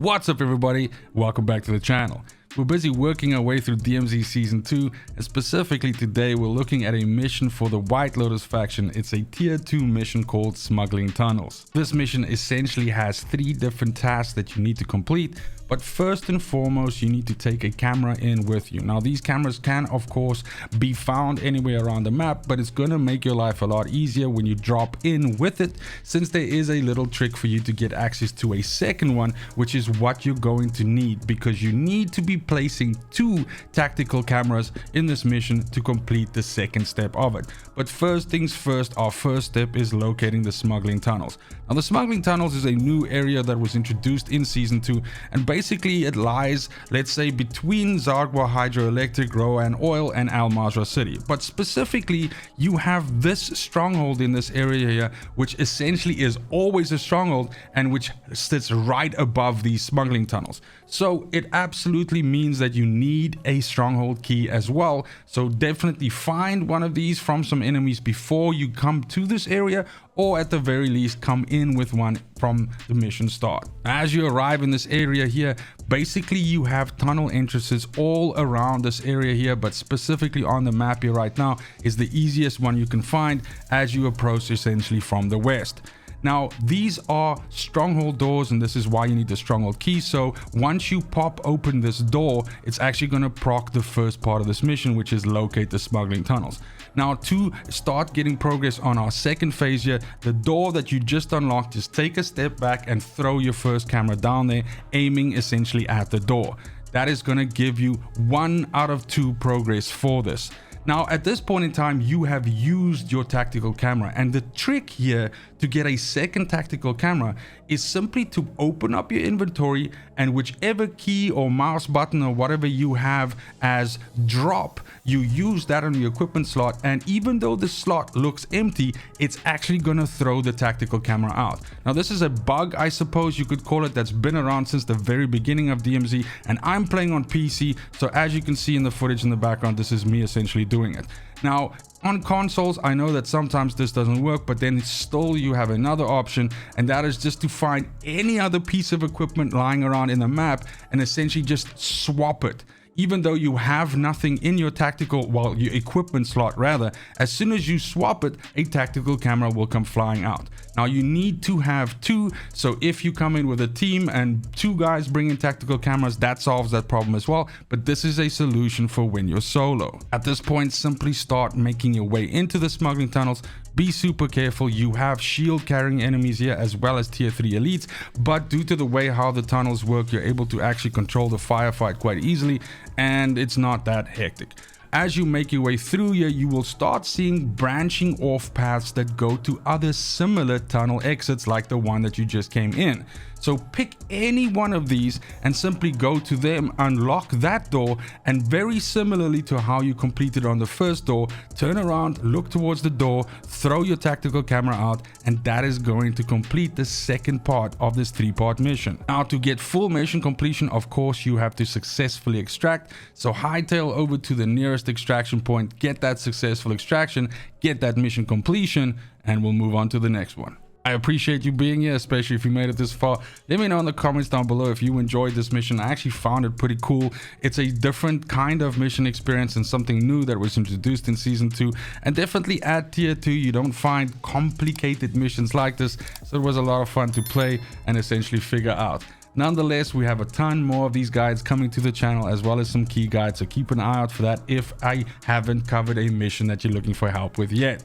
What's up everybody, welcome back to the channel. We're busy working our way through DMZ Season 2, and specifically today we're looking at a mission for the White Lotus faction. It's a tier 2 mission called Smuggling Tunnels. This mission essentially has 3 different tasks that you need to complete, but first and foremost you need to take a camera in with you. Now these cameras can of course be found anywhere around the map, but it's going to make your life a lot easier when you drop in with it, since there is a little trick for you to get access to a second one, which is what you're going to need, because you need to be placing 2 tactical cameras in this mission to complete the second step of it. But first things first, our first step is locating the smuggling tunnels. Now the smuggling tunnels is a new area that was introduced in Season 2, and basically it lies, let's say, between Zagwa Hydroelectric, Roan Oil and Al Mazrah City. But specifically you have this stronghold in this area here, which essentially is always a stronghold and which sits right above these smuggling tunnels. So it absolutely means that you need a stronghold key as well. So definitely find one of these from some enemies before you come to this area, or at the very least come in with one from the mission start. As you arrive in this area here, basically you have tunnel entrances all around this area here, but specifically on the map here right now is the easiest one you can find as you approach essentially from the west. Now these are stronghold doors, and this is why you need the stronghold key. So once you pop open this door, it's actually going to proc the first part of this mission, which is locate the smuggling tunnels. Now to start getting progress on our second phase here, the door that you just unlocked, just take a step back and throw your first camera down there, aiming essentially at the door. That is going to give you 1 out of 2 progress for this. Now at this point in time you have used your tactical camera, and the trick here to get a second tactical camera is simply to open up your inventory, and whichever key or mouse button or whatever you have as drop, you use that on your equipment slot, and even though the slot looks empty, it's actually going to throw the tactical camera out. Now this is a bug, I suppose you could call it, that's been around since the very beginning of DMZ, and I'm playing on PC, so as you can see in the footage in the background, this is me essentially doing it. Now on consoles, I know that sometimes this doesn't work, but then still you have another option, and that is just to find any other piece of equipment lying around in the map and essentially just swap it. Even though you have nothing in your tactical, well, your equipment slot rather, as soon as you swap it, a tactical camera will come flying out. Now you need to have 2, so if you come in with a team and 2 guys bring in tactical cameras, that solves that problem as well, but this is a solution for when you're solo. At this point, simply start making your way into the smuggling tunnels. Be super careful, you have shield carrying enemies here as well as tier 3 elites, but due to the way how the tunnels work, you're able to actually control the firefight quite easily, and it's not that hectic. As you make your way through here, you will start seeing branching off paths that go to other similar tunnel exits like the one that you just came in. So pick any one of these and simply go to them, unlock that door, and very similarly to how you completed on the first door, turn around, look towards the door, throw your tactical camera out, and that is going to complete the second part of this 3-part mission. Now to get full mission completion, of course you have to successfully extract, so hightail over to the nearest extraction point, get that successful extraction, get that mission completion, and we'll move on to the next one. I appreciate you being here, especially if you made it this far. Let me know in the comments down below if you enjoyed this mission. I actually found it pretty cool. It's a different kind of mission experience and something new that was introduced in Season 2. And definitely at Tier 2, you don't find complicated missions like this. So it was a lot of fun to play and essentially figure out. Nonetheless, we have a ton more of these guides coming to the channel, as well as some key guides. So keep an eye out for that if I haven't covered a mission that you're looking for help with yet.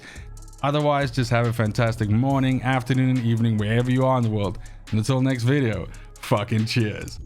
Otherwise, just have a fantastic morning, afternoon, and evening, wherever you are in the world. And until next video, fucking cheers.